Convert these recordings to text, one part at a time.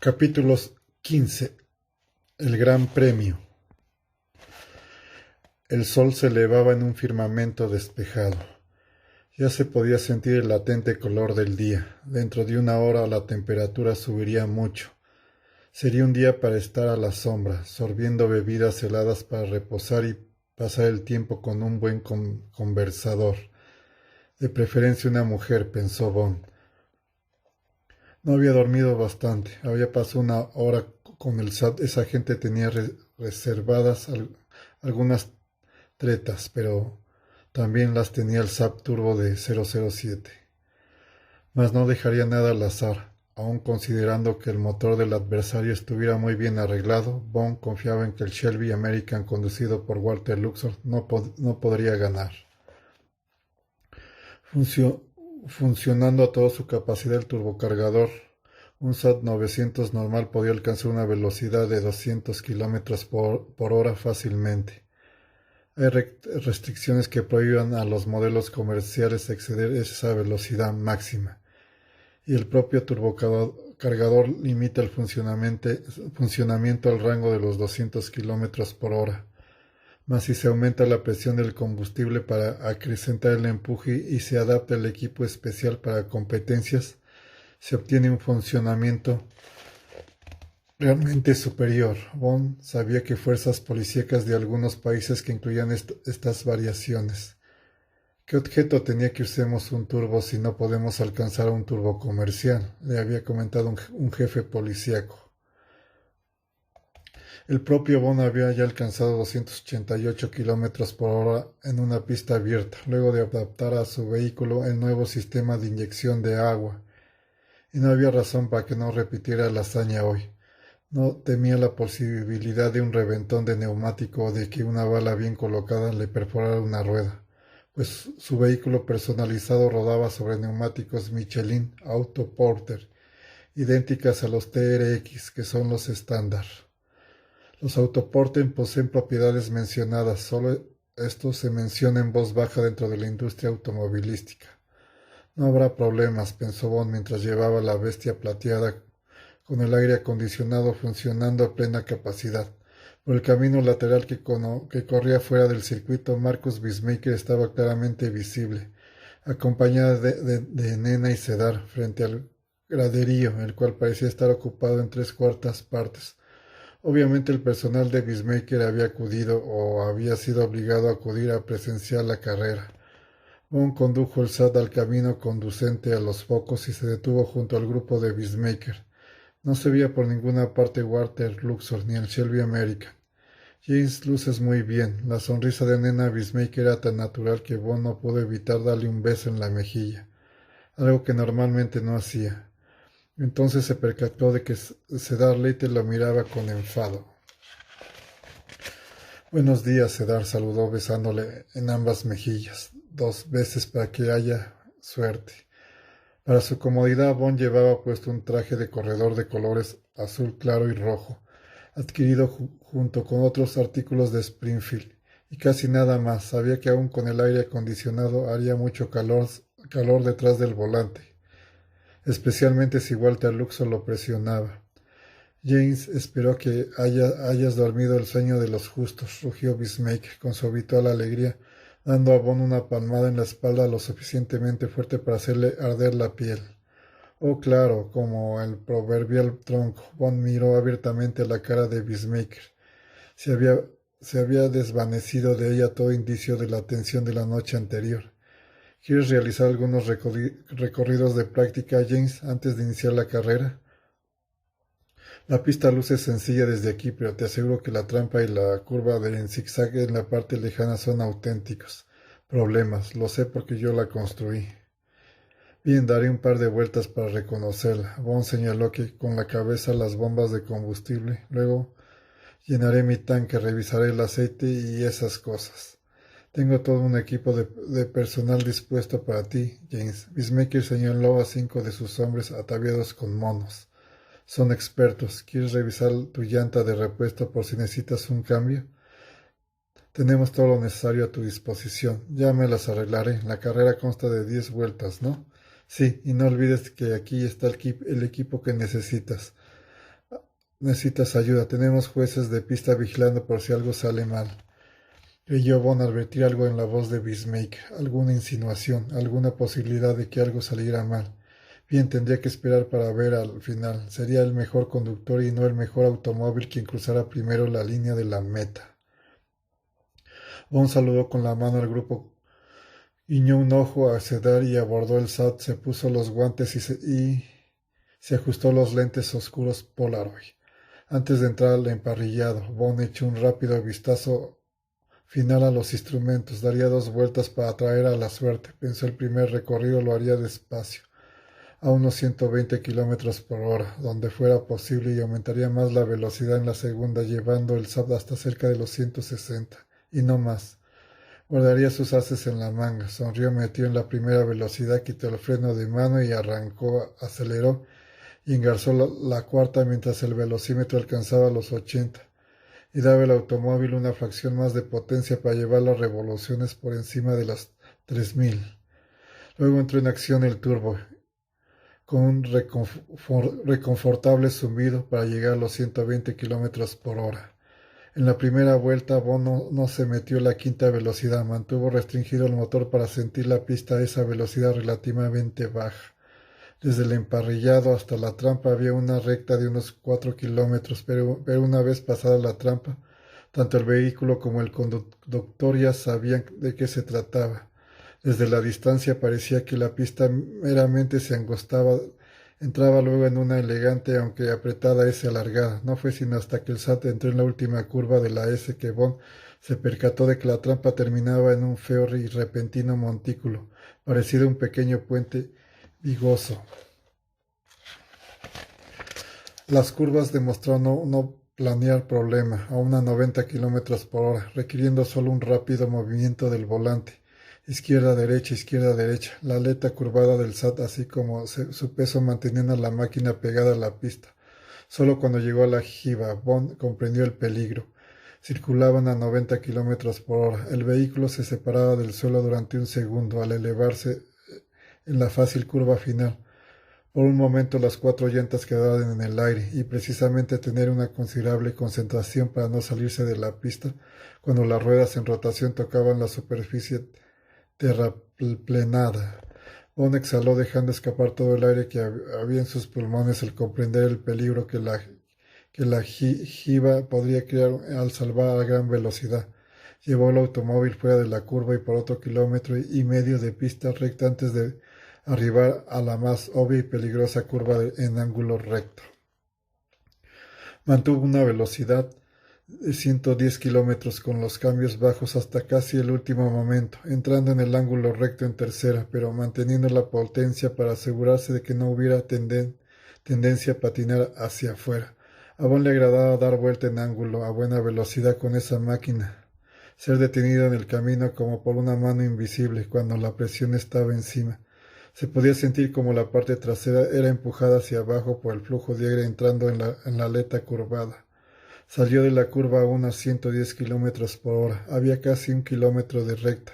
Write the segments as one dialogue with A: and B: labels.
A: Capítulo 15. El Gran Premio. El sol se elevaba en un firmamento despejado. Ya se podía sentir el latente color del día. Dentro de una hora la temperatura subiría mucho. Sería un día para estar a la sombra, sorbiendo bebidas heladas para reposar y pasar el tiempo con un buen conversador. De preferencia una mujer, pensó Bond. No había dormido bastante. Había pasado una hora con el SAT. Esa gente tenía reservadas algunas tretas, pero también las tenía el SAP Turbo de 007. Mas no dejaría nada al azar. Aun considerando que el motor del adversario estuviera muy bien arreglado, Bond confiaba en que el Shelby American conducido por Walter Luxor no podría ganar. Funcionando a toda su capacidad el turbocargador, un SAT 900 normal podía alcanzar una velocidad de 200 km por hora fácilmente. Hay restricciones que prohíban a los modelos comerciales exceder esa velocidad máxima, y el propio turbocargador limita el funcionamiento al rango de los 200 km por hora. Mas si se aumenta la presión del combustible para acrecentar el empuje y se adapta el equipo especial para competencias, se obtiene un funcionamiento realmente superior. Bond sabía que fuerzas policíacas de algunos países que incluían estas variaciones. ¿Qué objeto tenía que usemos un turbo si no podemos alcanzar un turbo comercial?, le había comentado un jefe policíaco. El propio Bond había ya alcanzado 288 km por hora en una pista abierta, luego de adaptar a su vehículo el nuevo sistema de inyección de agua, y no había razón para que no repitiera la hazaña hoy. No temía la posibilidad de un reventón de neumático o de que una bala bien colocada le perforara una rueda, pues su vehículo personalizado rodaba sobre neumáticos Michelin Auto Porter, idénticas a los TRX, que son los estándar. Los Autoporter poseen propiedades mencionadas, solo esto se menciona en voz baja dentro de la industria automovilística. No habrá problemas, pensó Bond mientras llevaba la bestia plateada con el aire acondicionado funcionando a plena capacidad. Por el camino lateral que corría fuera del circuito, Marcus Bismaker estaba claramente visible, acompañada de Nena y Cedar, frente al graderío, el cual parecía estar ocupado en 3/4 partes. Obviamente el personal de Bismaker había acudido o había sido obligado a acudir a presenciar la carrera. Bond condujo el SAT al camino conducente a los focos y se detuvo junto al grupo de Bismaker. No se veía por ninguna parte Walter Luxor ni el Shelby American. James luces muy bien. La sonrisa de Nena Bismaker era tan natural que Bond no pudo evitar darle un beso en la mejilla, algo que normalmente no hacía. Entonces se percató de que Cedar Leite lo miraba con enfado. Buenos días, Cedar saludó besándole en ambas mejillas, 2 veces para que haya suerte. Para su comodidad, Bond llevaba puesto un traje de corredor de colores azul claro y rojo, adquirido junto con otros artículos de Springfield, y casi nada más. Sabía que aún con el aire acondicionado haría mucho calor detrás del volante, especialmente si Walter Luxor lo presionaba. James, espero que hayas dormido el sueño de los justos, rugió Bismaker con su habitual alegría, dando a Bond una palmada en la espalda lo suficientemente fuerte para hacerle arder la piel. Oh, claro, como el proverbial tronco. Bond miró abiertamente la cara de Bismaker. Se había desvanecido de ella todo indicio de la tensión de la noche anterior. ¿Quieres realizar algunos recorridos de práctica, James, antes de iniciar la carrera? La pista luce sencilla desde aquí, pero te aseguro que la trampa y la curva en zigzag en la parte lejana son auténticos problemas. Lo sé porque yo la construí. Bien, daré un par de vueltas para reconocerla. Bond señaló con la cabeza las bombas de combustible. Luego llenaré mi tanque, revisaré el aceite y esas cosas. Tengo todo un equipo de personal dispuesto para ti, James. Bismaker señaló a 5 de sus hombres ataviados con monos. Son expertos. ¿Quieres revisar tu llanta de repuesto por si necesitas un cambio? Tenemos todo lo necesario a tu disposición. Ya me las arreglaré. La carrera consta de 10 vueltas, ¿no? Sí, y no olvides que aquí está el equipo que necesitas. necesitas ayuda. Tenemos jueces de pista vigilando por si algo sale mal. Creyó Bond advertir algo en la voz de Bismarck, alguna insinuación, alguna posibilidad de que algo saliera mal. Bien, tendría que esperar para ver al final. Sería el mejor conductor y no el mejor automóvil quien cruzara primero la línea de la meta. Bond saludó con la mano al grupo, guiñó un ojo a Cedar y abordó el SAT, se puso los guantes y se ajustó los lentes oscuros Polaroid. Antes de entrar al emparrillado, Bond echó un rápido vistazo final a los instrumentos. Daría 2 vueltas para atraer a la suerte. Pensó el primer recorrido lo haría despacio, a unos 120 kilómetros por hora, donde fuera posible, y aumentaría más la velocidad en la segunda, llevando el SAT hasta cerca de los 160, y no más. Guardaría sus haces en la manga. Sonrió, metió en la primera velocidad, quitó el freno de mano y arrancó, aceleró y engarzó la cuarta mientras el velocímetro alcanzaba los 80 y daba al automóvil una fracción más de potencia para llevar las revoluciones por encima de las 3000. Luego entró en acción el turbo, con un reconfortable zumbido para llegar a los 120 kilómetros por hora. En la primera vuelta, Bond no se metió la quinta velocidad, mantuvo restringido el motor para sentir la pista a esa velocidad relativamente baja. Desde el emparrillado hasta la trampa había una recta de unos 4 kilómetros, pero una vez pasada la trampa, tanto el vehículo como el conductor ya sabían de qué se trataba. Desde la distancia parecía que la pista meramente se angostaba, entraba luego en una elegante aunque apretada S alargada. No fue sino hasta que el SAT entró en la última curva de la S que Bond se percató de que la trampa terminaba en un feo y repentino montículo, parecido a un pequeño puente vigoso. Las curvas demostraron no planear problema, aún a 90 kilómetros por hora, requiriendo solo un rápido movimiento del volante. Izquierda, derecha. La aleta curvada del SAT, así como su peso, mantenían a la máquina pegada a la pista. Solo cuando llegó a la jiba, Bond comprendió el peligro. Circulaban a 90 kilómetros por hora. El vehículo se separaba del suelo durante un segundo al elevarse en la fácil curva final. Por un momento las 4 llantas quedaban en el aire, y precisamente tener una considerable concentración para no salirse de la pista cuando las ruedas en rotación tocaban la superficie terraplenada. Bond exhaló, dejando escapar todo el aire que había en sus pulmones al comprender el peligro que la jiba podría crear al salvar a gran velocidad. Llevó el automóvil fuera de la curva y por otro 1,5 kilómetros de pista recta antes de arribar a la más obvia y peligrosa curva en ángulo recto. Mantuvo una velocidad de 110 kilómetros con los cambios bajos hasta casi el último momento, entrando en el ángulo recto en tercera, pero manteniendo la potencia para asegurarse de que no hubiera tendencia a patinar hacia afuera. A Bond le agradaba dar vuelta en ángulo a buena velocidad con esa máquina, ser detenido en el camino como por una mano invisible cuando la presión estaba encima. Se podía sentir como la parte trasera era empujada hacia abajo por el flujo de aire entrando en la aleta curvada. Salió de la curva a unos 110 kilómetros por hora. Había casi 1 kilómetro de recta,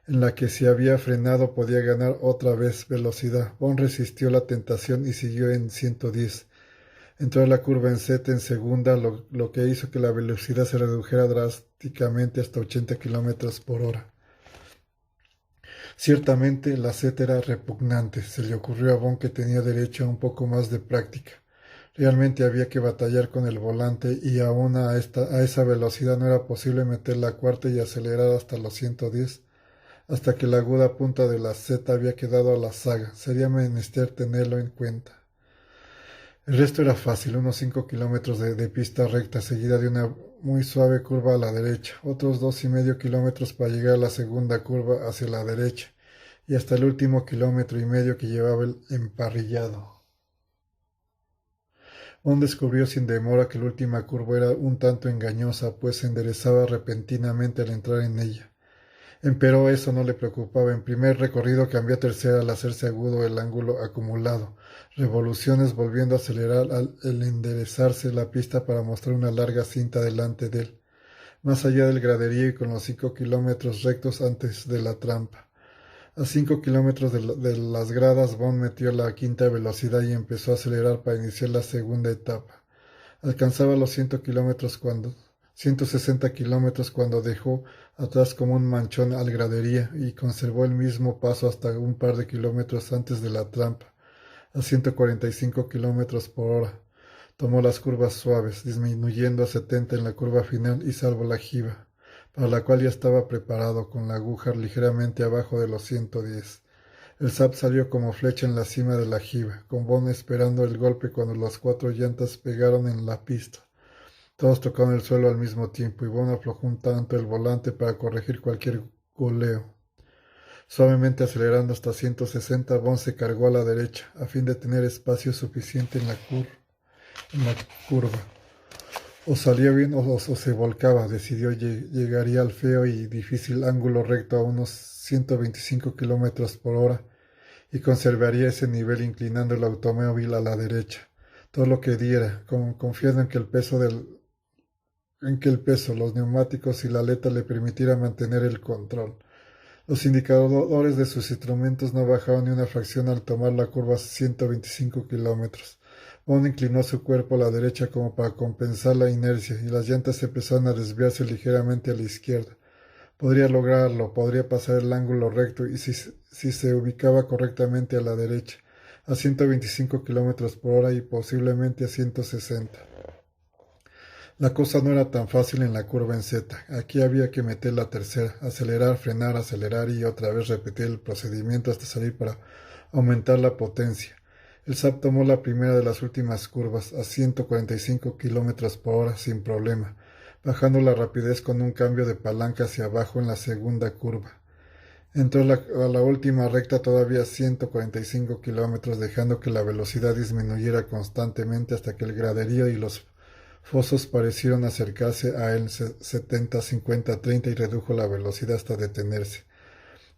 A: en la que si había frenado podía ganar otra vez velocidad. Bond resistió la tentación y siguió en 110. Entró a la curva en Z en segunda, lo que hizo que la velocidad se redujera drásticamente hasta 80 kilómetros por hora. Ciertamente la Z era repugnante. Se le ocurrió a Bond que tenía derecho a un poco más de práctica. Realmente había que batallar con el volante y aún a esa velocidad no era posible meter la cuarta y acelerar hasta los 110, hasta que la aguda punta de la Z había quedado a la zaga. Sería menester tenerlo en cuenta. El resto era fácil, unos 5 kilómetros de pista recta, seguida de una muy suave curva a la derecha, otros 2,5 kilómetros para llegar a la segunda curva hacia la derecha, y hasta el último 1,5 kilómetros que llevaba el emparrillado. Bond descubrió sin demora que la última curva era un tanto engañosa, pues se enderezaba repentinamente al entrar en ella. Empero eso no le preocupaba. En primer recorrido cambió a tercera al hacerse agudo el ángulo acumulado. Revoluciones volviendo a acelerar al enderezarse la pista para mostrar una larga cinta delante de él, más allá del graderío y con los 5 kilómetros rectos antes de la trampa. A 5 kilómetros de las gradas, Bond metió la quinta velocidad y empezó a acelerar para iniciar la segunda etapa. Alcanzaba los 160 kilómetros cuando dejó atrás como un manchón al gradería y conservó el mismo paso hasta un par de kilómetros antes de la trampa, a 145 kilómetros por hora. Tomó las curvas suaves, disminuyendo a 70 en la curva final y salvo la jiba, para la cual ya estaba preparado, con la aguja ligeramente abajo de los 110. El Saab salió como flecha en la cima de la jiba, con Bond esperando el golpe cuando las cuatro llantas pegaron en la pista. Todos tocaron el suelo al mismo tiempo y Bond aflojó un tanto el volante para corregir cualquier goleo. Suavemente acelerando hasta 160, Bond se cargó a la derecha, a fin de tener espacio suficiente en la curva. O salía bien o se volcaba. Decidió llegaría al feo y difícil ángulo recto a unos 125 kilómetros por hora y conservaría ese nivel inclinando el automóvil a la derecha, todo lo que diera, confiando en que el peso, los neumáticos y la aleta le permitiera mantener el control. Los indicadores de sus instrumentos no bajaban ni una fracción al tomar la curva a 125 kilómetros. Bond inclinó su cuerpo a la derecha como para compensar la inercia y las llantas empezaron a desviarse ligeramente a la izquierda. Podría lograrlo, podría pasar el ángulo recto y si se ubicaba correctamente a la derecha, a 125 kilómetros por hora y posiblemente a 160. La cosa no era tan fácil en la curva en Z. Aquí había que meter la tercera, acelerar y otra vez repetir el procedimiento hasta salir para aumentar la potencia. El Saab tomó la primera de las últimas curvas a 145 kilómetros por hora sin problema, bajando la rapidez con un cambio de palanca hacia abajo en la segunda curva. Entró a la última recta todavía a 145 kilómetros, dejando que la velocidad disminuyera constantemente hasta que el graderío y los fosos parecieron acercarse a él 70, 50, 30 y redujo la velocidad hasta detenerse.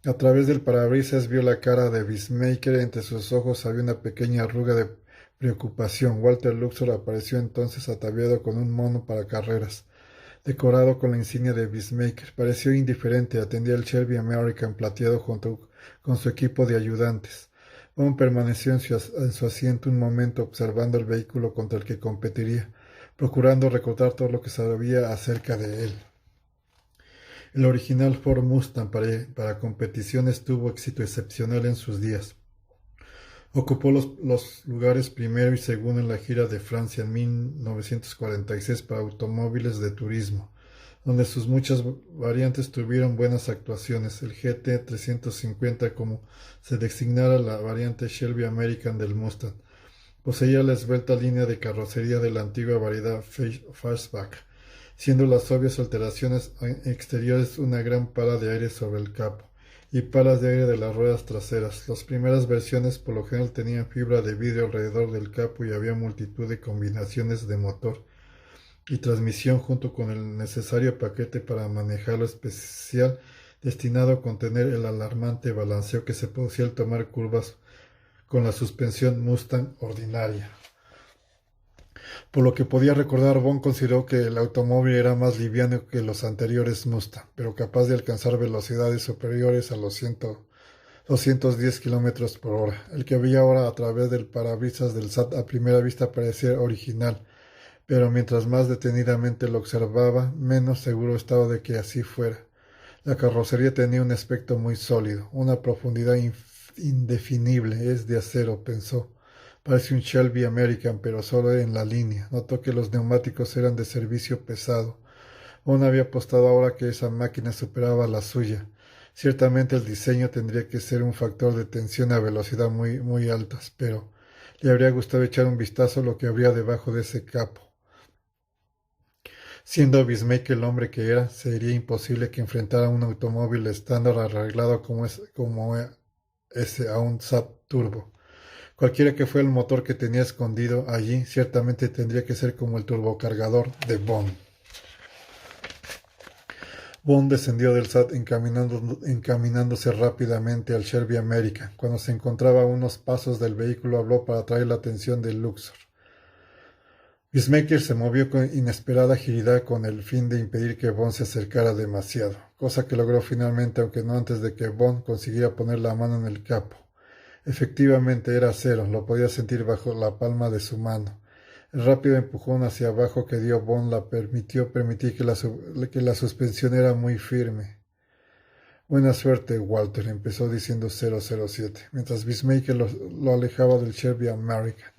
A: A través del parabrisas vio la cara de Wismaker, entre sus ojos había una pequeña arruga de preocupación. Walter Luxor apareció entonces ataviado con un mono para carreras, decorado con la insignia de Wismaker. Pareció indiferente, atendía el Shelby American plateado junto con su equipo de ayudantes. Bond permaneció en su asiento un momento observando el vehículo contra el que competiría, procurando recordar todo lo que sabía acerca de él. El original Ford Mustang para competiciones tuvo éxito excepcional en sus días. Ocupó los lugares primero y segundo en la gira de Francia en 1946 para automóviles de turismo, donde sus muchas variantes tuvieron buenas actuaciones. El GT 350, como se designara la variante Shelby American del Mustang, poseía la esbelta línea de carrocería de la antigua variedad Fastback, siendo las obvias alteraciones exteriores una gran pala de aire sobre el capó y palas de aire de las ruedas traseras. Las primeras versiones por lo general tenían fibra de vidrio alrededor del capó y había multitud de combinaciones de motor y transmisión junto con el necesario paquete para manejarlo especial destinado a contener el alarmante balanceo que se producía al tomar curvas con la suspensión Mustang ordinaria. Por lo que podía recordar, Bond consideró que el automóvil era más liviano que los anteriores Mustang, pero capaz de alcanzar velocidades superiores a los 210 kilómetros por hora. El que había ahora a través del parabrisas del SAT a primera vista parecía original, pero mientras más detenidamente lo observaba, menos seguro estaba de que así fuera. La carrocería tenía un aspecto muy sólido, una profundidad indefinible. Es de acero, pensó. Parece un Shelby American, pero solo en la línea. Notó que los neumáticos eran de servicio pesado. Bond había apostado ahora que esa máquina superaba la suya. Ciertamente el diseño tendría que ser un factor de tensión a velocidad muy, muy altas, pero le habría gustado echar un vistazo a lo que habría debajo de ese capó. Siendo Wismaker el hombre que era, sería imposible que enfrentara un automóvil estándar arreglado como ese a un Saab Turbo. Cualquiera que fuera el motor que tenía escondido allí, ciertamente tendría que ser como el turbocargador de Bond. Bond descendió del SAT encaminándose rápidamente al Shelby American. Cuando se encontraba a unos pasos del vehículo, habló para atraer la atención de Luxor. Wismaker se movió con inesperada agilidad con el fin de impedir que Bond se acercara demasiado, cosa que logró finalmente, aunque no antes de que Bond consiguiera poner la mano en el capó. Efectivamente era acero, lo podía sentir bajo la palma de su mano. El rápido empujón hacia abajo que dio Bond la permitió permitir que la suspensión era muy firme. Buena suerte, Walter, empezó diciendo 007, mientras Peacemaker lo alejaba del Shelby American.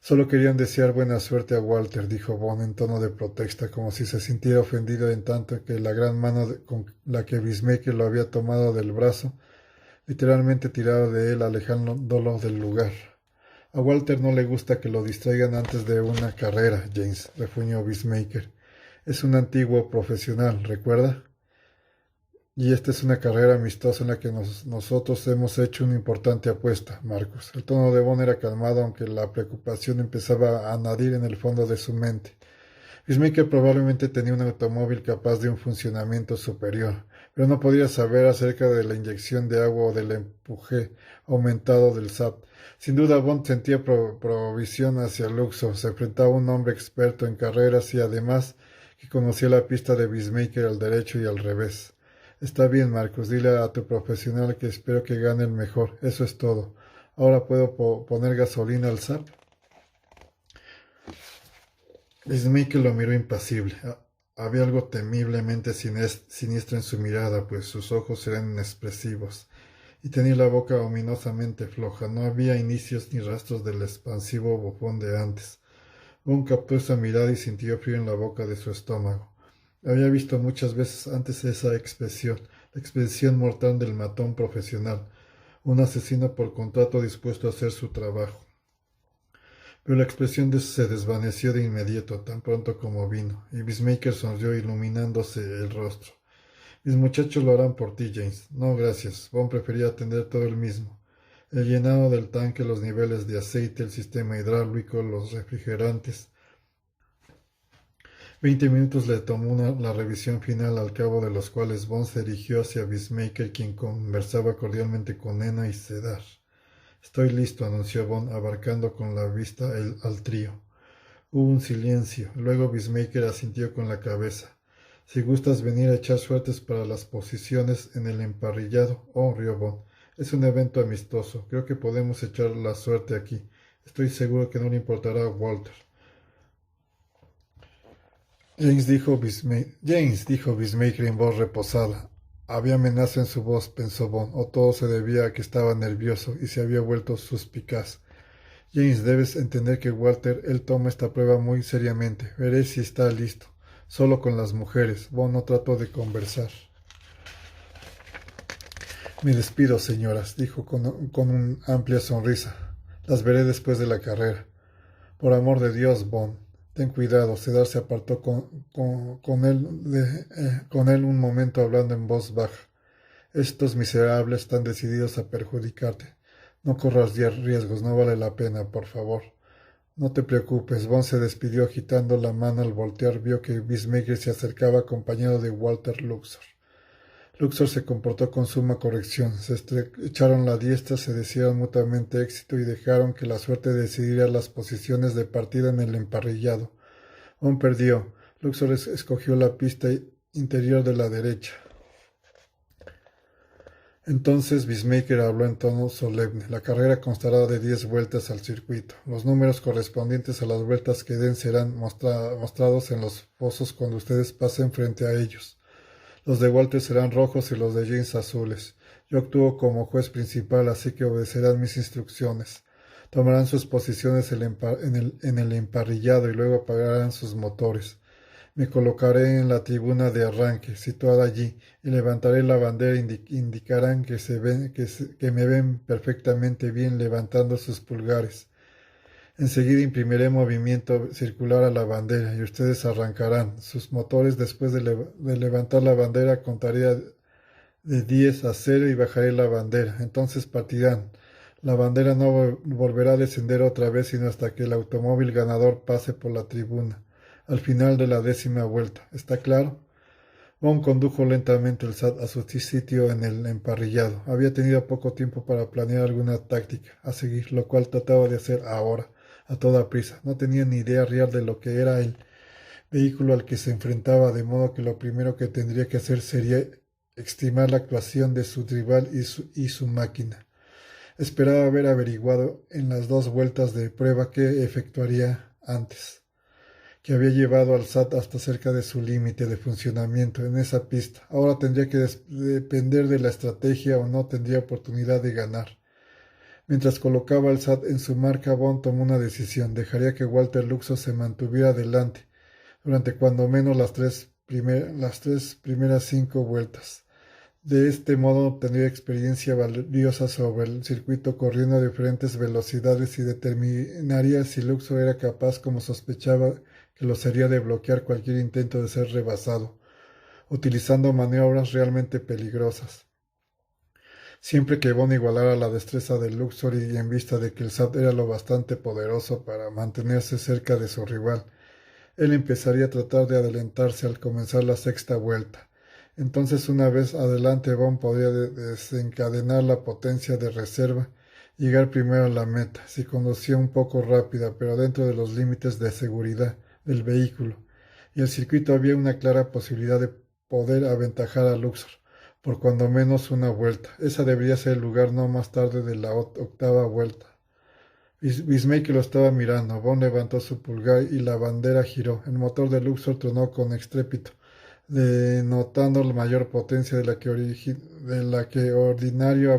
A: Solo querían desear buena suerte a Walter, dijo Bond en tono de protesta, como si se sintiera ofendido en tanto que la gran mano con la que Peacemaker lo había tomado del brazo, literalmente tirado de él, alejándolo del lugar. A Walter no le gusta que lo distraigan antes de una carrera, James, refuñó Peacemaker. Es un antiguo profesional, ¿recuerda? Y esta es una carrera amistosa en la que nosotros hemos hecho una importante apuesta, Marcus. El tono de Bond era calmado, aunque la preocupación empezaba a nadir en el fondo de su mente. Peacemaker probablemente tenía un automóvil capaz de un funcionamiento superior, pero no podía saber acerca de la inyección de agua o del empuje aumentado del SAP. Sin duda, Bond sentía provisión hacia Luxor. Se enfrentaba a un hombre experto en carreras y además que conocía la pista de Peacemaker al derecho y al revés. Está bien, Marcos, dile a tu profesional que espero que gane el mejor. Eso es todo. Ahora puedo poner gasolina al SAP. Peacemaker lo miró impasible. Había algo temiblemente siniestro en su mirada, pues sus ojos eran inexpresivos, y tenía la boca ominosamente floja. No había inicios ni rastros del expansivo bufón de antes. Bond captó esa mirada y sintió frío en la boca de su estómago. Había visto muchas veces antes esa expresión, la expresión mortal del matón profesional, un asesino por contrato dispuesto a hacer su trabajo. Pero la expresión se desvaneció de inmediato, tan pronto como vino, y Peacemaker sonrió iluminándose el rostro. Mis muchachos lo harán por ti, James. No, gracias. Bond prefería atender todo él mismo. El llenado del tanque, los niveles de aceite, el sistema hidráulico, los refrigerantes. 20 minutos le tomó la revisión final, al cabo de los cuales Bond se dirigió hacia Peacemaker, quien conversaba cordialmente con Ena y Cedar. Estoy listo, anunció Bond, abarcando con la vista al trío. Hubo un silencio. Luego Peacemaker asintió con la cabeza. Si gustas venir a echar suertes para las posiciones en el emparrillado, rió Bond. Es un evento amistoso. Creo que podemos echar la suerte aquí. Estoy seguro que no le importará a Walter. James, dijo Peacemaker en voz reposada. Había amenaza en su voz, pensó Bond, o todo se debía a que estaba nervioso y se había vuelto suspicaz. James, debes entender que Walter, él toma esta prueba muy seriamente. Veré si está listo. Solo con las mujeres. Bond no trató de conversar. Me despido, señoras, dijo con una amplia sonrisa. Las veré después de la carrera. Por amor de Dios, Bond. Ten cuidado. Cedar se apartó con él un momento hablando en voz baja. Estos miserables están decididos a perjudicarte. No corras riesgos, no vale la pena, por favor. No te preocupes. Bond se despidió agitando la mano. Al voltear vio que Peacemaker se acercaba acompañado de Walter Luxor. Luxor se comportó con suma corrección. Se estrecharon la diestra, se desearon mutuamente éxito y dejaron que la suerte decidiera las posiciones de partida en el emparrillado. Bond perdió. Luxor escogió la pista interior de la derecha. Entonces Peacemaker habló en tono solemne. La carrera constará de 10 vueltas al circuito. Los números correspondientes a las vueltas que den serán mostrados en los pozos cuando ustedes pasen frente a ellos. Los de Walter serán rojos y los de James azules. Yo actúo como juez principal, así que obedecerán mis instrucciones. Tomarán sus posiciones en el emparrillado y luego apagarán sus motores. Me colocaré en la tribuna de arranque, situada allí, y levantaré la bandera. Indicarán que me ven perfectamente bien levantando sus pulgares. Enseguida imprimiré movimiento circular a la bandera y ustedes arrancarán sus motores. Después de levantar la bandera contaré de 10 a 0 y bajaré la bandera. Entonces partirán. La bandera no volverá a descender otra vez sino hasta que el automóvil ganador pase por la tribuna, al final de la 10ª vuelta. ¿Está claro? Bond condujo lentamente el SAT a su sitio en el emparrillado. Había tenido poco tiempo para planear alguna táctica a seguir, lo cual trataba de hacer ahora, a toda prisa. No tenía ni idea real de lo que era el vehículo al que se enfrentaba, de modo que lo primero que tendría que hacer sería estimar la actuación de su rival y su máquina. Esperaba haber averiguado en las 2 vueltas de prueba que efectuaría antes, que había llevado al SAT hasta cerca de su límite de funcionamiento en esa pista. Ahora tendría que depender de la estrategia o no tendría oportunidad de ganar. Mientras colocaba al SAT en su marca, Bond tomó una decisión. Dejaría que Walter Luxor se mantuviera adelante durante cuando menos las tres primeras 5 vueltas. De este modo obtendría experiencia valiosa sobre el circuito corriendo a diferentes velocidades y determinaría si Luxor era capaz, como sospechaba que lo sería, de bloquear cualquier intento de ser rebasado, utilizando maniobras realmente peligrosas. Siempre que Bond igualara la destreza de Luxor y en vista de que el SAT era lo bastante poderoso para mantenerse cerca de su rival, él empezaría a tratar de adelantarse al comenzar la 6ª vuelta. Entonces, una vez adelante, Bond podría desencadenar la potencia de reserva y llegar primero a la meta, si conducía un poco rápida, pero dentro de los límites de seguridad del vehículo. Y el circuito había una clara posibilidad de poder aventajar a Luxor, por cuando menos una vuelta. Esa debería ser el lugar no más tarde de la 8ª vuelta. Bismarck lo estaba mirando. Bond levantó su pulgar y la bandera giró. El motor de Luxor tronó con estrépito, denotando la mayor potencia de la que ordinario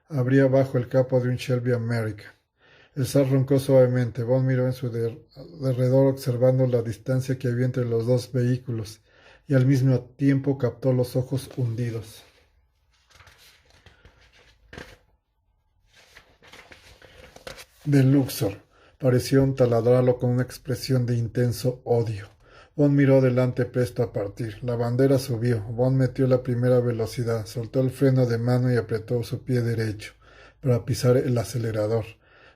A: habría bajo el capó de un Shelby American. El zar roncó suavemente. Bond miró en su derredor observando la distancia que había entre los dos vehículos y al mismo tiempo captó los ojos hundidos de Luxor. Pareció taladrarlo con una expresión de intenso odio. Bond miró delante presto a partir. La bandera subió. Bond metió la primera velocidad, soltó el freno de mano y apretó su pie derecho para pisar el acelerador.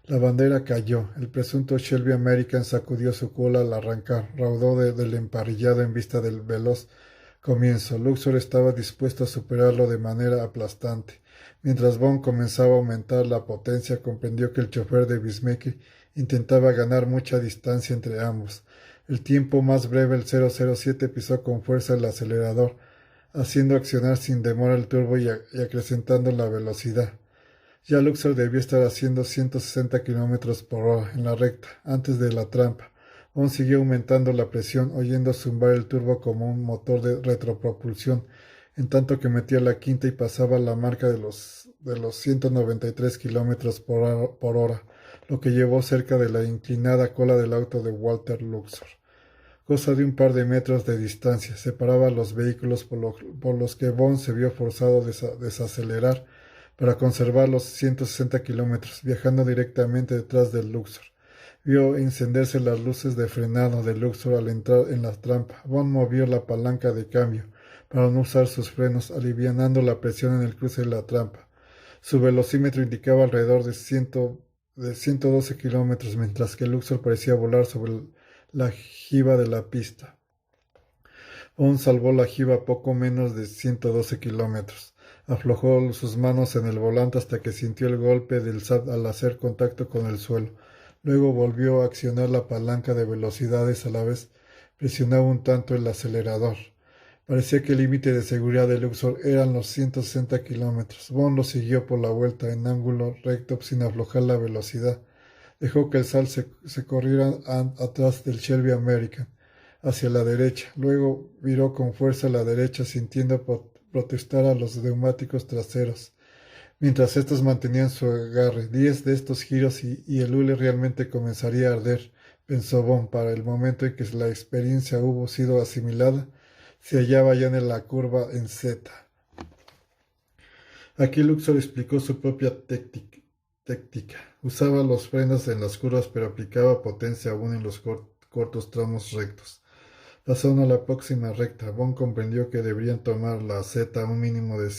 A: La bandera cayó. El presunto Shelby American sacudió su cola al arrancar. Raudó del emparrillado en vista del veloz comienzo. Luxor estaba dispuesto a superarlo de manera aplastante. Mientras Bond comenzaba a aumentar la potencia, comprendió que el chofer de Bismarck intentaba ganar mucha distancia entre ambos. El tiempo más breve, el 007, pisó con fuerza el acelerador, haciendo accionar sin demora el turbo y acrecentando la velocidad. Ya Luxor debía estar haciendo 160 kilómetros por hora en la recta, antes de la trampa. Bond siguió aumentando la presión, oyendo zumbar el turbo como un motor de retropropulsión, en tanto que metía la quinta y pasaba la marca de los 193 kilómetros por hora, lo que llevó cerca de la inclinada cola del auto de Walter Luxor. Cosa de un par de metros de distancia separaba a los vehículos por los que Bond se vio forzado a desacelerar para conservar los 160 kilómetros, viajando directamente detrás del Luxor. Vio encenderse las luces de frenado de Luxor al entrar en la trampa. Bond movió la palanca de cambio para no usar sus frenos, alivianando la presión en el cruce de la trampa. Su velocímetro indicaba alrededor de 112 kilómetros, mientras que Luxor parecía volar sobre la jiba de la pista. Bond salvó la jiba a poco menos de 112 kilómetros. Aflojó sus manos en el volante hasta que sintió el golpe del SAT al hacer contacto con el suelo. Luego volvió a accionar la palanca de velocidades a la vez. Presionaba un tanto el acelerador. Parecía que el límite de seguridad de Luxor eran los 160 kilómetros. Bond lo siguió por la vuelta en ángulo recto sin aflojar la velocidad. Dejó que el SAT se corriera atrás del Shelby American, hacia la derecha. Luego viró con fuerza a la derecha, sintiendo protestar a los neumáticos traseros, mientras estos mantenían su agarre. 10 de estos giros y el hule realmente comenzaría a arder, pensó Bond. Para el momento en que la experiencia hubo sido asimilada, se hallaba ya en la curva en Z. Aquí Luxor explicó su propia táctica. Usaba los frenos en las curvas, pero aplicaba potencia aún en los cortos tramos rectos. Pasaron a la próxima recta. Bond comprendió que deberían tomar la Z a un mínimo de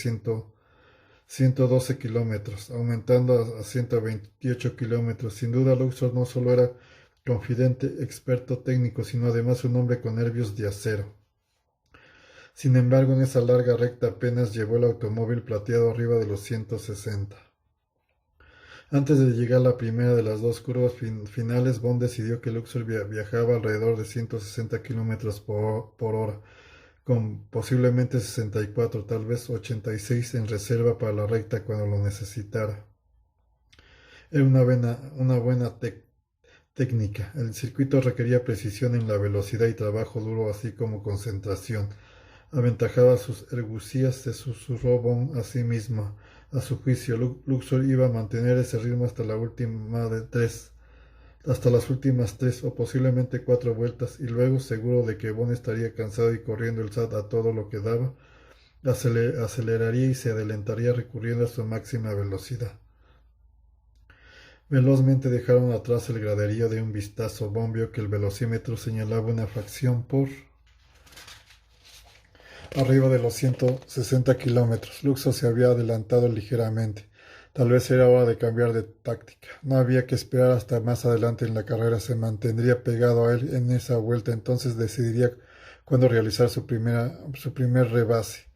A: 112 kilómetros, aumentando a 128 kilómetros. Sin duda, Luxor no solo era confidente, experto técnico, sino además un hombre con nervios de acero. Sin embargo, en esa larga recta apenas llevó el automóvil plateado arriba de los 160. Antes de llegar a la primera de las dos curvas finales, Bond decidió que Luxor viajaba alrededor de 160 kilómetros por hora, con posiblemente 64, tal vez 86 en reserva para la recta cuando lo necesitara. Era una buena técnica. El circuito requería precisión en la velocidad y trabajo duro, así como concentración. Aventajaba sus argucias, se susurró Bond a sí mismo. A su juicio, Luxor iba a mantener ese ritmo hasta las últimas tres o posiblemente cuatro vueltas, y luego, seguro de que Bond estaría cansado y corriendo el SAT a todo lo que daba, aceleraría y se adelantaría recurriendo a su máxima velocidad. Velozmente dejaron atrás el graderío. De un vistazo, Bond vio que el velocímetro señalaba una fracción por arriba de los 160 kilómetros. Luxor se había adelantado ligeramente. Tal vez era hora de cambiar de táctica. No había que esperar hasta más adelante en la carrera. Se mantendría pegado a él en esa vuelta. Entonces decidiría cuándo realizar su primer rebase.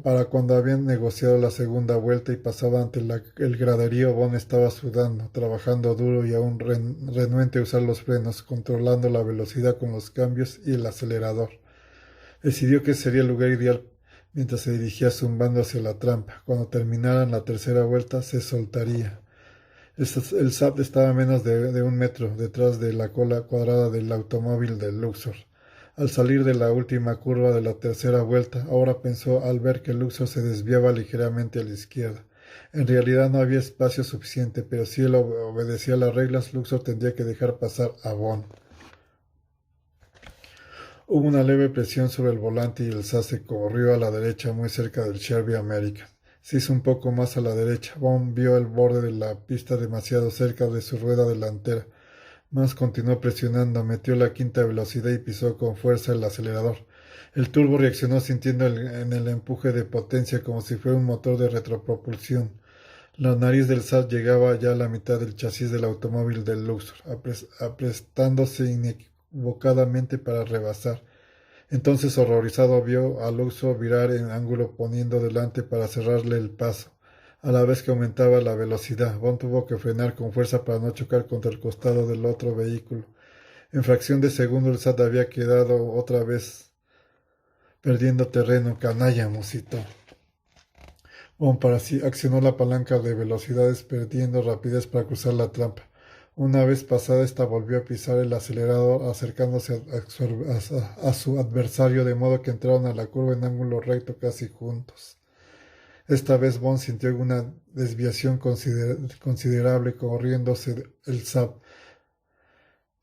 A: Para cuando habían negociado la segunda vuelta y pasaba ante el graderío, Bond estaba sudando, trabajando duro y aún renuente a usar los frenos, controlando la velocidad con los cambios y el acelerador. Decidió que sería el lugar ideal mientras se dirigía zumbando hacia la trampa. Cuando terminaran la tercera vuelta, se soltaría. El SAP estaba a menos de un metro detrás de la cola cuadrada del automóvil de Luxor. Al salir de la última curva de la tercera vuelta, ahora pensó al ver que Luxor se desviaba ligeramente a la izquierda. En realidad no había espacio suficiente, pero si él obedecía las reglas, Luxor tendría que dejar pasar a Bond. Hubo una leve presión sobre el volante y el SAT se corrió a la derecha muy cerca del Shelby American. Se hizo un poco más a la derecha. Bond vio el borde de la pista demasiado cerca de su rueda delantera. Mas continuó presionando, metió la quinta velocidad y pisó con fuerza el acelerador. El turbo reaccionó sintiendo en el empuje de potencia como si fuera un motor de retropropulsión. La nariz del SAT llegaba ya a la mitad del chasis del automóvil del Luxor, aprestándose inequívocamente para rebasar. Entonces, horrorizado, vio a Luxor virar en ángulo poniendo delante para cerrarle el paso. A la vez que aumentaba la velocidad, Bond tuvo que frenar con fuerza para no chocar contra el costado del otro vehículo. En fracción de segundo el SAT había quedado otra vez perdiendo terreno. Canalla, musitó. Bond para sí accionó la palanca de velocidades, perdiendo rapidez para cruzar la trampa. Una vez pasada esta, volvió a pisar el acelerador, acercándose a su adversario, de modo que entraron a la curva en ángulo recto casi juntos. Esta vez Bond sintió una desviación considerable, corriéndose el SAP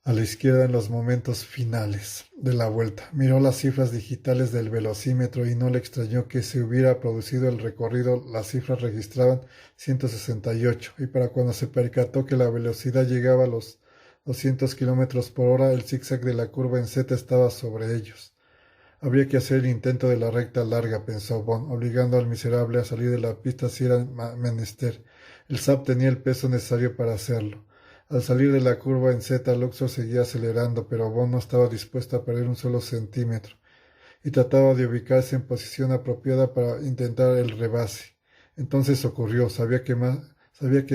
A: a la izquierda en los momentos finales de la vuelta. Miró las cifras digitales del velocímetro y no le extrañó que se hubiera producido el recorrido. Las cifras registraban 168, y para cuando se percató que la velocidad llegaba a los 200 kilómetros por hora, el zigzag de la curva en Z estaba sobre ellos. Habría que hacer el intento de la recta larga, pensó Bond, obligando al miserable a salir de la pista si era menester. El SAP tenía el peso necesario para hacerlo. Al salir de la curva en Z, Luxor seguía acelerando, pero Bond no estaba dispuesto a perder un solo centímetro, y trataba de ubicarse en posición apropiada para intentar el rebase. Entonces ocurrió. Sabía que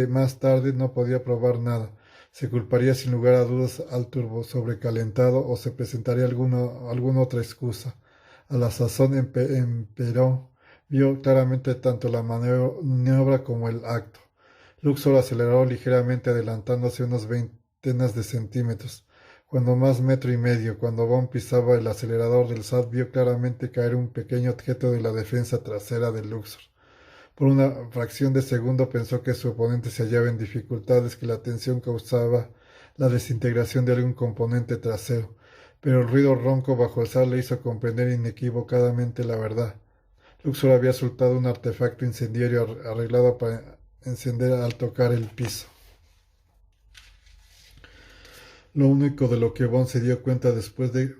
A: más tarde no podía probar nada. Se culparía sin lugar a dudas al turbo sobrecalentado, o se presentaría alguna otra excusa. A la sazón empero vio claramente tanto la maniobra como el acto. Luxor aceleró ligeramente, adelantándose unos veintenas de centímetros, cuando más metro y medio. Cuando Bond pisaba el acelerador del SAT, vio claramente caer un pequeño objeto de la defensa trasera del Luxor. Por una fracción de segundo pensó que su oponente se hallaba en dificultades, que la tensión causaba la desintegración de algún componente trasero, pero el ruido ronco bajo el SAT le hizo comprender inequívocamente la verdad. Luxor había soltado un artefacto incendiario arreglado para encender al tocar el piso. Lo único de lo que Bond se dio cuenta después de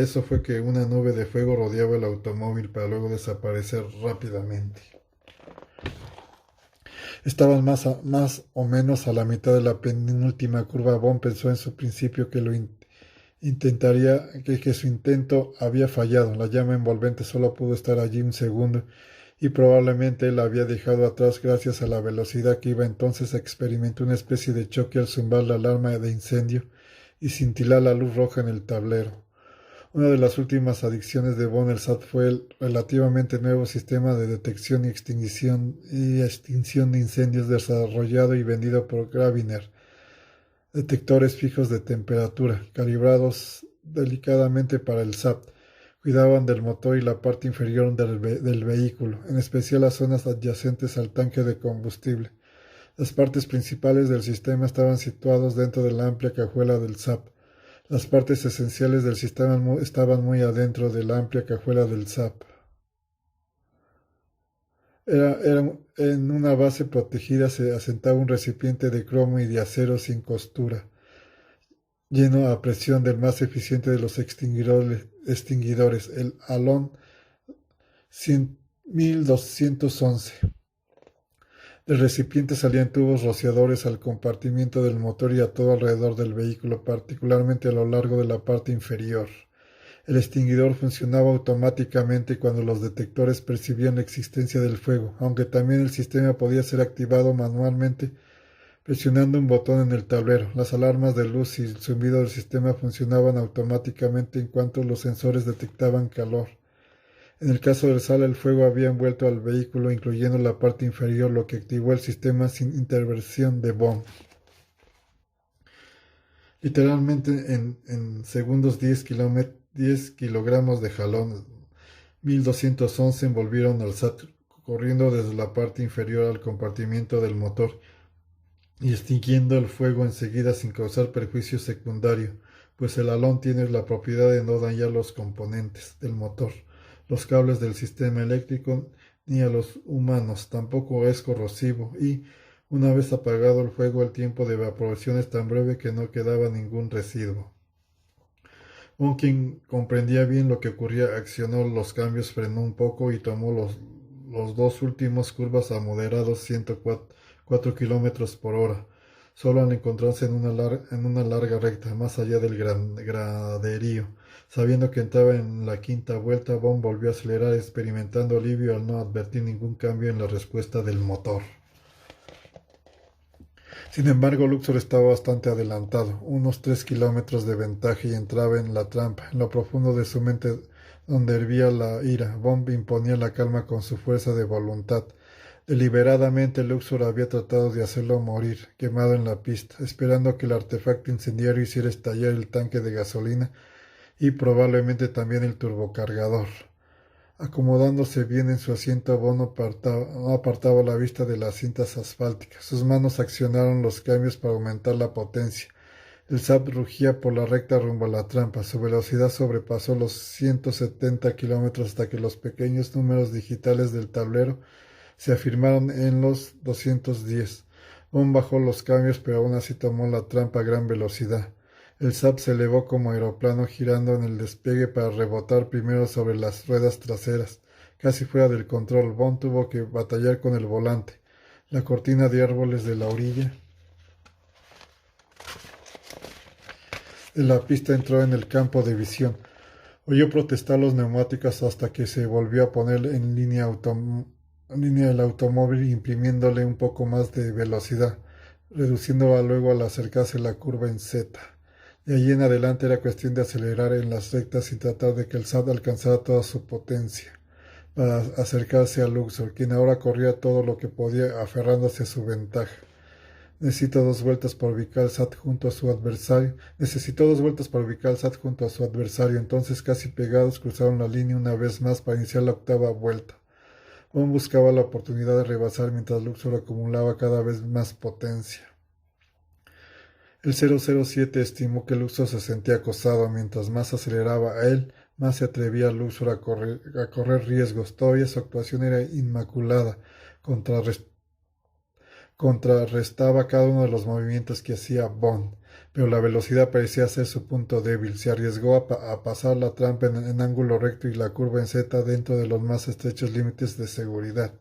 A: eso fue que una nube de fuego rodeaba el automóvil para luego desaparecer rápidamente. Estaban más o menos a la mitad de la penúltima curva. Bond pensó en su principio que que su intento había fallado. La llama envolvente solo pudo estar allí un segundo, y probablemente él la había dejado atrás gracias a la velocidad que iba. Entonces experimentó una especie de choque al zumbar la alarma de incendio y cintilar la luz roja en el tablero. Una de las últimas adiciones de Bond al SAT fue el relativamente nuevo sistema de detección y extinción de incendios desarrollado y vendido por Graviner, detectores fijos de temperatura, calibrados delicadamente para el SAT. Cuidaban del motor y la parte inferior del vehículo, en especial las zonas adyacentes al tanque de combustible. Las partes principales del sistema estaban situados dentro de la amplia cajuela del SAP. Las partes esenciales del sistema estaban muy adentro de la amplia cajuela del SAP. En una base protegida se asentaba un recipiente de cromo y de acero sin costura, lleno a presión del más eficiente de los extinguidores, el Alon 1211. Del recipiente salían tubos rociadores al compartimiento del motor y a todo alrededor del vehículo, particularmente a lo largo de la parte inferior. El extinguidor funcionaba automáticamente cuando los detectores percibían la existencia del fuego, aunque también el sistema podía ser activado manualmente presionando un botón en el tablero. Las alarmas de luz y el zumbido del sistema funcionaban automáticamente en cuanto los sensores detectaban calor. En el caso del SAL, el fuego había envuelto al vehículo, incluyendo la parte inferior, lo que activó el sistema sin intervención de Bond. Literalmente en segundos 10 kilogramos de jalón 1211 envolvieron al SAT corriendo desde la parte inferior al compartimiento del motor y extinguiendo el fuego enseguida sin causar perjuicio secundario, pues el alón tiene la propiedad de no dañar los componentes del motor, los cables del sistema eléctrico ni a los humanos, tampoco es corrosivo y, una vez apagado el fuego, el tiempo de evaporación es tan breve que no quedaba ningún residuo. Quien comprendía bien lo que ocurría, accionó los cambios, frenó un poco y tomó los dos últimos curvas a moderados 104 kilómetros por hora, solo al encontrarse en una larga recta, más allá del graderío. Sabiendo que entraba en la quinta vuelta, Bond volvió a acelerar, experimentando alivio al no advertir ningún cambio en la respuesta del motor. Sin embargo, Luxor estaba bastante adelantado, unos 3 kilómetros de ventaja, y entraba en la trampa. En lo profundo de su mente, donde hervía la ira, Bond imponía la calma con su fuerza de voluntad. Deliberadamente, Luxor había tratado de hacerlo morir, quemado en la pista, esperando que el artefacto incendiario hiciera estallar el tanque de gasolina y probablemente también el turbocargador. Acomodándose bien en su asiento, Bond no apartaba la vista de las cintas asfálticas. Sus manos accionaron los cambios para aumentar la potencia. El SAP rugía por la recta rumbo a la trampa. Su velocidad sobrepasó los 170 kilómetros hasta que los pequeños números digitales del tablero se afirmaron en los 210. Bond bajó los cambios, pero aún así tomó la trampa a gran velocidad. El SAP se elevó como aeroplano, girando en el despegue para rebotar primero sobre las ruedas traseras. Casi fuera del control, Bond tuvo que batallar con el volante. La cortina de árboles de la orilla de la pista entró en el campo de visión. Oyó protestar los neumáticos hasta que se volvió a poner en línea el automóvil, imprimiéndole un poco más de velocidad, reduciéndola luego al acercarse la curva en Z. De allí en adelante era cuestión de acelerar en las rectas y tratar de que el SAT alcanzara toda su potencia para acercarse a Luxor, quien ahora corría todo lo que podía aferrándose a su ventaja. Necesitó dos vueltas para ubicar al SAT junto a su adversario. Entonces, casi pegados, cruzaron la línea una vez más para iniciar la octava vuelta. Bond buscaba la oportunidad de rebasar mientras Luxor acumulaba cada vez más potencia. El 007 estimó que Luxor se sentía acosado. Mientras más aceleraba a él, más se atrevía Luxor a correr riesgos. Todavía su actuación era inmaculada. Contrarrestaba cada uno de los movimientos que hacía Bond, pero la velocidad parecía ser su punto débil. Se arriesgó a pasar la trampa en ángulo recto y la curva en Z dentro de los más estrechos límites de seguridad.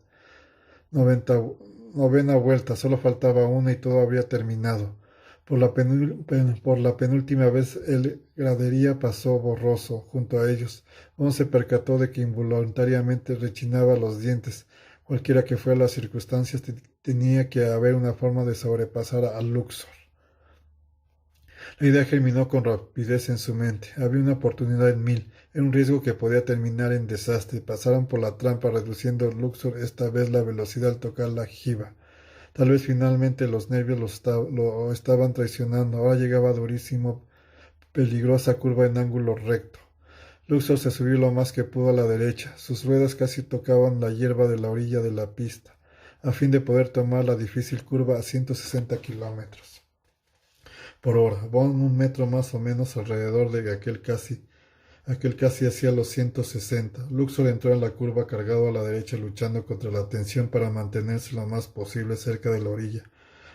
A: Novena vuelta, solo faltaba una y todo habría terminado. Por la penúltima vez el gradería pasó borroso junto a ellos. Bond se percató de que involuntariamente rechinaba los dientes. Cualquiera que fuera las circunstancias, tenía que haber una forma de sobrepasar a Luxor. La idea germinó con rapidez en su mente. Había una oportunidad en mil. Era un riesgo que podía terminar en desastre. Pasaron por la trampa, reduciendo Luxor esta vez la velocidad al tocar la jiba. Tal vez finalmente los nervios lo estaban traicionando. Ahora llegaba durísimo, peligrosa curva en ángulo recto. Luxor se subió lo más que pudo a la derecha. Sus ruedas casi tocaban la hierba de la orilla de la pista, a fin de poder tomar la difícil curva a 160 kilómetros por hora. Von un metro más o menos alrededor de aquel casi hacia los 160. Luxor entró en la curva cargado a la derecha, luchando contra la tensión para mantenerse lo más posible cerca de la orilla,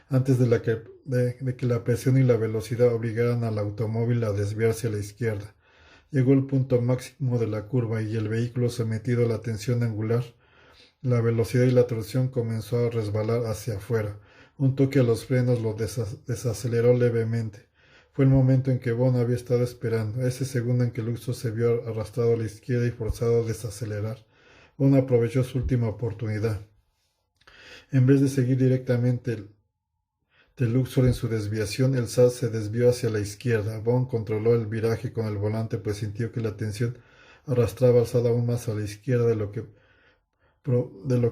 A: antes de que la presión y la velocidad obligaran al automóvil a desviarse a la izquierda. Llegó el punto máximo de la curva y el vehículo, sometido a la tensión angular, la velocidad y la torsión, comenzó a resbalar hacia afuera. Un toque a los frenos lo desaceleró levemente. Fue el momento en que Von había estado esperando, ese segundo en que Luxor se vio arrastrado a la izquierda y forzado a desacelerar. Von aprovechó su última oportunidad. En vez de seguir directamente de Luxor en su desviación, el SAT se desvió hacia la izquierda. Von controló el viraje con el volante, pues sintió que la tensión arrastraba al SAT aún más a la izquierda de lo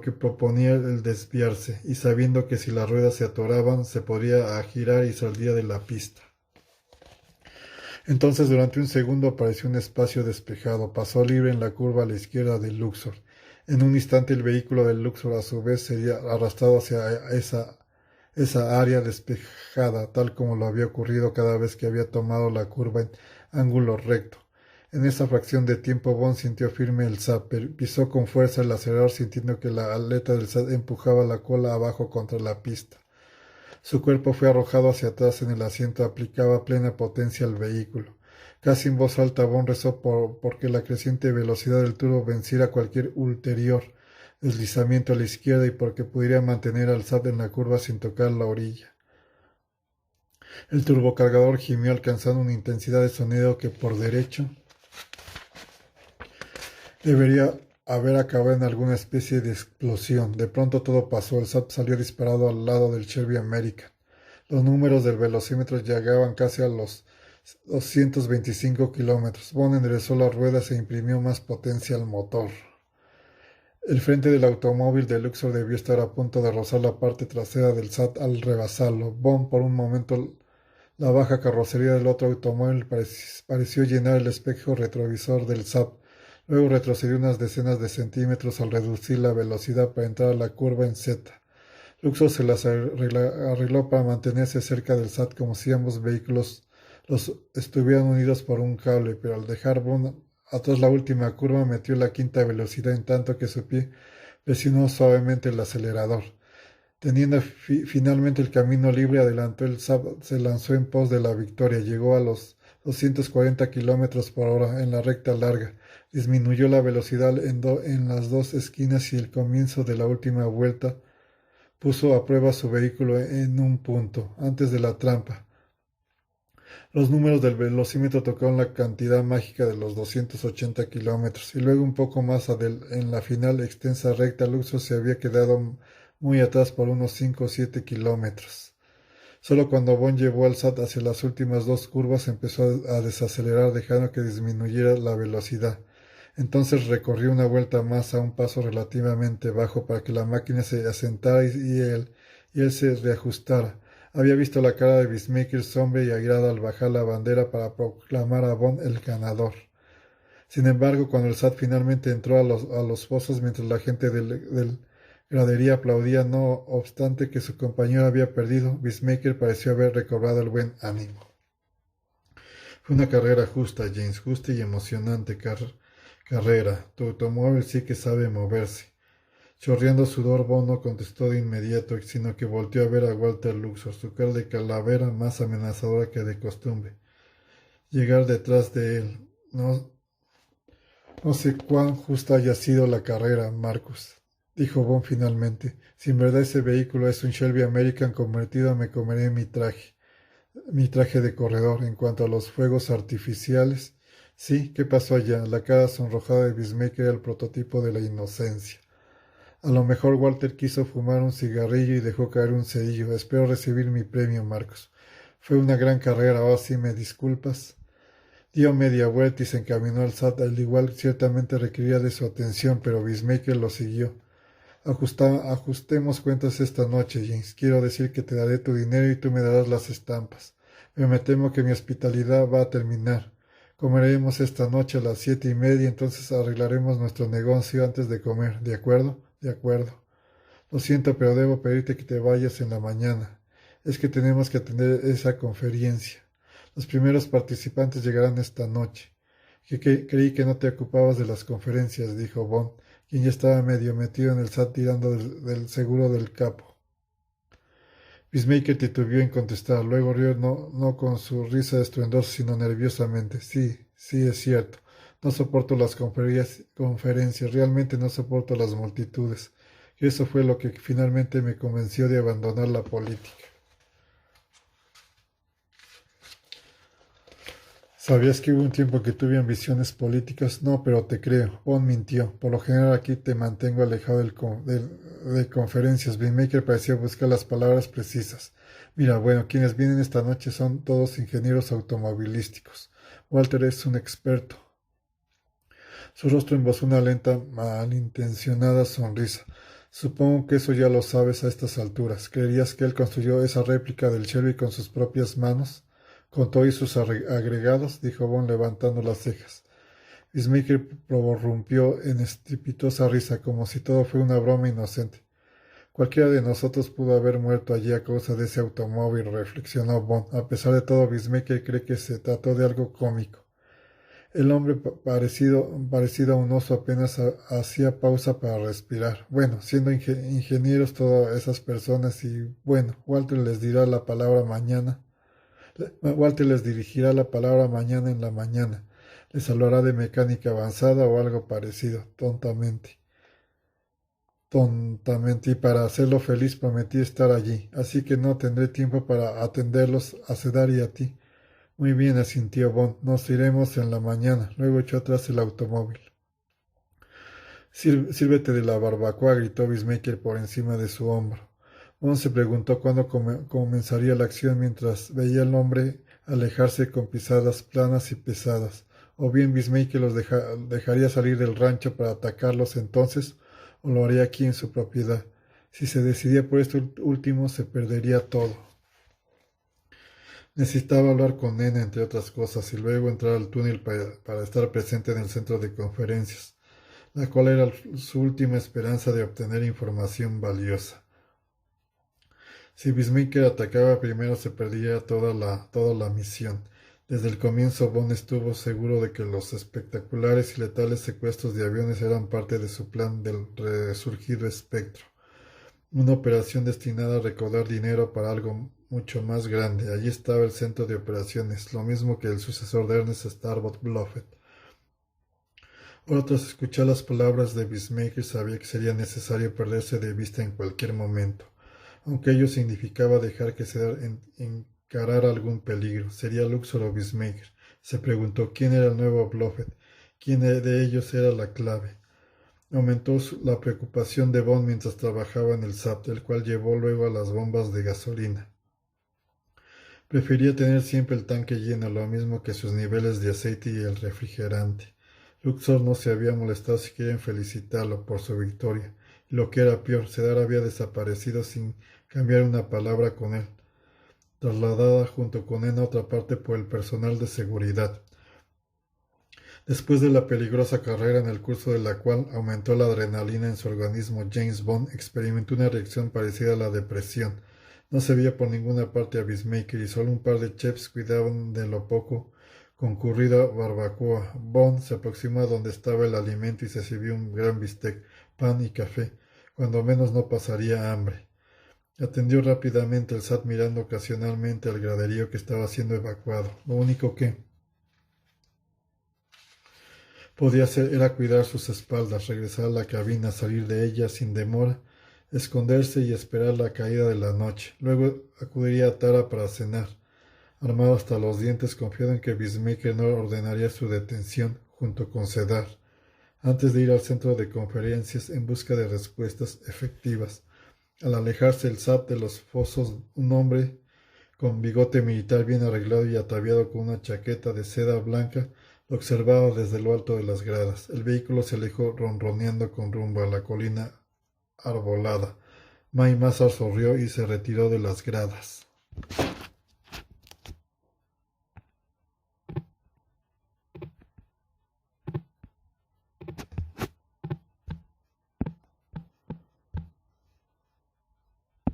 A: que proponía el desviarse, y sabiendo que si las ruedas se atoraban, se podría girar y saldría de la pista. Entonces, durante un segundo apareció un espacio despejado. Pasó libre en la curva a la izquierda de Luxor. En un instante el vehículo de Luxor a su vez sería arrastrado hacia esa área despejada, tal como lo había ocurrido cada vez que había tomado la curva en ángulo recto. En esa fracción de tiempo, Von sintió firme el SAT, pisó con fuerza el acelerador, sintiendo que la aleta del SAT empujaba la cola abajo contra la pista. Su cuerpo fue arrojado hacia atrás en el asiento, aplicaba plena potencia al vehículo. Casi en voz alta, Von rezó porque la creciente velocidad del turbo venciera cualquier ulterior deslizamiento a la izquierda y porque pudiera mantener al SAT en la curva sin tocar la orilla. El turbocargador gimió, alcanzando una intensidad de sonido que por derecho debería haber acabado en alguna especie de explosión. De pronto todo pasó. El SAT salió disparado al lado del Shelby American. Los números del velocímetro llegaban casi a los 225 kilómetros. Von enderezó las ruedas e imprimió más potencia al motor. El frente del automóvil de Luxor debió estar a punto de rozar la parte trasera del SAT al rebasarlo. Von, por un momento, la baja carrocería del otro automóvil pareció llenar el espejo retrovisor del SAT. Luego retrocedió unas decenas de centímetros al reducir la velocidad para entrar a la curva en Z. Luxor se las arregló para mantenerse cerca del SAT, como si ambos vehículos los estuvieran unidos por un cable, pero al dejar Von atrás la última curva, metió la quinta velocidad en tanto que su pie presionó suavemente el acelerador. Teniendo finalmente el camino libre, adelantó el SAT, se lanzó en pos de la victoria. Llegó a los 240 kilómetros por hora en la recta larga. Disminuyó la velocidad en las dos esquinas y el comienzo de la última vuelta puso a prueba su vehículo en un punto, antes de la trampa. Los números del velocímetro tocaron la cantidad mágica de los 280 kilómetros, y luego un poco más en la final extensa recta, Luxor se había quedado muy atrás por unos 5 o 7 kilómetros. Solo cuando Von llevó al SAT hacia las últimas dos curvas empezó a desacelerar, dejando que disminuyera la velocidad. Entonces recorrió una vuelta más a un paso relativamente bajo para que la máquina se asentara y él se reajustara. Había visto la cara de Bismaker sombria y airada al bajar la bandera para proclamar a Von el ganador. Sin embargo, cuando el SAT finalmente entró a los pozos, mientras la gente del gradería aplaudía, no obstante que su compañero había perdido, Bismaker pareció haber recobrado el buen ánimo. Fue una carrera justa, James, justa y emocionante carrera. Tu automóvil sí que sabe moverse. Chorreando sudor, Von no contestó de inmediato, sino que volteó a ver a Walter Luxor, su cara de calavera más amenazadora que de costumbre. Llegar detrás de él. No sé cuán justa haya sido la carrera, Marcus, dijo Von finalmente. Si en verdad ese vehículo es un Shelby American convertido, me comeré mi traje de corredor. En cuanto a los fuegos artificiales, sí, ¿qué pasó allá? La cara sonrojada de Bismaker era el prototipo de la inocencia. A lo mejor Walter quiso fumar un cigarrillo y dejó caer un cerillo. Espero recibir mi premio, Marcos. Fue una gran carrera, oh, sí, ¿me disculpas? Dio media vuelta y se encaminó al SAT, al igual ciertamente requería de su atención, pero Bismaker lo siguió. Ajustemos cuentas esta noche, James. Quiero decir que te daré tu dinero y tú me darás las estampas. Pero me temo que mi hospitalidad va a terminar. Comeremos esta noche a las 7:30, entonces arreglaremos nuestro negocio antes de comer. ¿De acuerdo? De acuerdo. Lo siento, pero debo pedirte que te vayas en la mañana. Es que tenemos que atender esa conferencia. Los primeros participantes llegarán esta noche. Creí que no te ocupabas de las conferencias, dijo Bond, quien ya estaba medio metido en el SAT tirando del seguro del capo. Peacemaker titubeó en contestar, luego rió no con su risa estruendosa, sino nerviosamente. Sí, sí, es cierto. No soporto las conferencias, realmente no soporto las multitudes. Y eso fue lo que finalmente me convenció de abandonar la política. ¿Sabías que hubo un tiempo que tuve ambiciones políticas? No, pero te creo. Bond mintió. Por lo general aquí te mantengo alejado de conferencias. Binmaker parecía buscar las palabras precisas. Mira, bueno, quienes vienen esta noche son todos ingenieros automovilísticos. Walter es un experto. Su rostro embozó una lenta, malintencionada sonrisa. Supongo que eso ya lo sabes a estas alturas. ¿Creerías que él construyó esa réplica del Shelby con sus propias manos? Con todo y sus agregados, dijo Bond levantando las cejas. Peacemaker prorrumpió en estrepitosa risa, como si todo fuera una broma inocente. Cualquiera de nosotros pudo haber muerto allí a causa de ese automóvil, reflexionó Bond. A pesar de todo, Peacemaker cree que se trató de algo cómico. El hombre parecido a un oso apenas hacía pausa para respirar. Bueno, siendo ingenieros todas esas personas y bueno, Walter les dirigirá la palabra mañana en la mañana. Les hablará de mecánica avanzada o algo parecido, tontamente, y para hacerlo feliz prometí estar allí, así que no tendré tiempo para atenderlos a Cedar y a ti. Muy bien, asintió Bond, nos iremos en la mañana. Luego echó atrás el automóvil. Sírvete de la barbacoa, gritó Bismaker por encima de su hombro. Bond se preguntó cuándo comenzaría la acción mientras veía al hombre alejarse con pisadas planas y pesadas. O bien Bismaker los dejaría salir del rancho para atacarlos entonces, o lo haría aquí en su propiedad. Si se decidía por esto último, se perdería todo. Necesitaba hablar con Nena, entre otras cosas, y luego entrar al túnel para estar presente en el centro de conferencias, la cual era su última esperanza de obtener información valiosa. Si Bismaker atacaba primero, se perdía toda la misión. Desde el comienzo, Bond estuvo seguro de que los espectaculares y letales secuestros de aviones eran parte de su plan del resurgido espectro. Una operación destinada a recaudar dinero para algo mucho más grande. Allí estaba el centro de operaciones, lo mismo que el sucesor de Ernest Starbuck Bluffett. Ahora, tras escuchar las palabras de Bismaker, sabía que sería necesario perderse de vista en cualquier momento, aunque ello significaba dejar que se encarara algún peligro. ¿Sería Luxor o Bismaker? Se preguntó quién era el nuevo Bluffett, quién de ellos era la clave. Aumentó la preocupación de Bond mientras trabajaba en el SAT, el cual llevó luego a las bombas de gasolina. Prefería tener siempre el tanque lleno, lo mismo que sus niveles de aceite y el refrigerante. Luxor no se había molestado siquiera en felicitarlo por su victoria, y lo que era peor, Cedar había desaparecido sin cambiar una palabra con él, trasladada junto con él a otra parte por el personal de seguridad. Después de la peligrosa carrera en el curso de la cual aumentó la adrenalina en su organismo, James Bond experimentó una reacción parecida a la depresión. No se veía por ninguna parte a Bismaker y solo un par de chefs cuidaban de lo poco concurrida barbacoa. Bond se aproximó a donde estaba el alimento y se sirvió un gran bistec, pan y café. Cuando menos no pasaría hambre. Atendió rápidamente el SAT mirando ocasionalmente al graderío que estaba siendo evacuado. Lo único que podía hacer era cuidar sus espaldas, regresar a la cabina, salir de ella sin demora, esconderse y esperar la caída de la noche. Luego acudiría a Tara para cenar. Armado hasta los dientes, confiado en que Bismaker no ordenaría su detención junto con Cedar, antes de ir al centro de conferencias en busca de respuestas efectivas. Al alejarse el SAT de los fosos, un hombre con bigote militar bien arreglado y ataviado con una chaqueta de seda blanca, lo observaba desde lo alto de las gradas. El vehículo se alejó ronroneando con rumbo a la colina arbolada. May Mazar sonrió y se retiró de las gradas.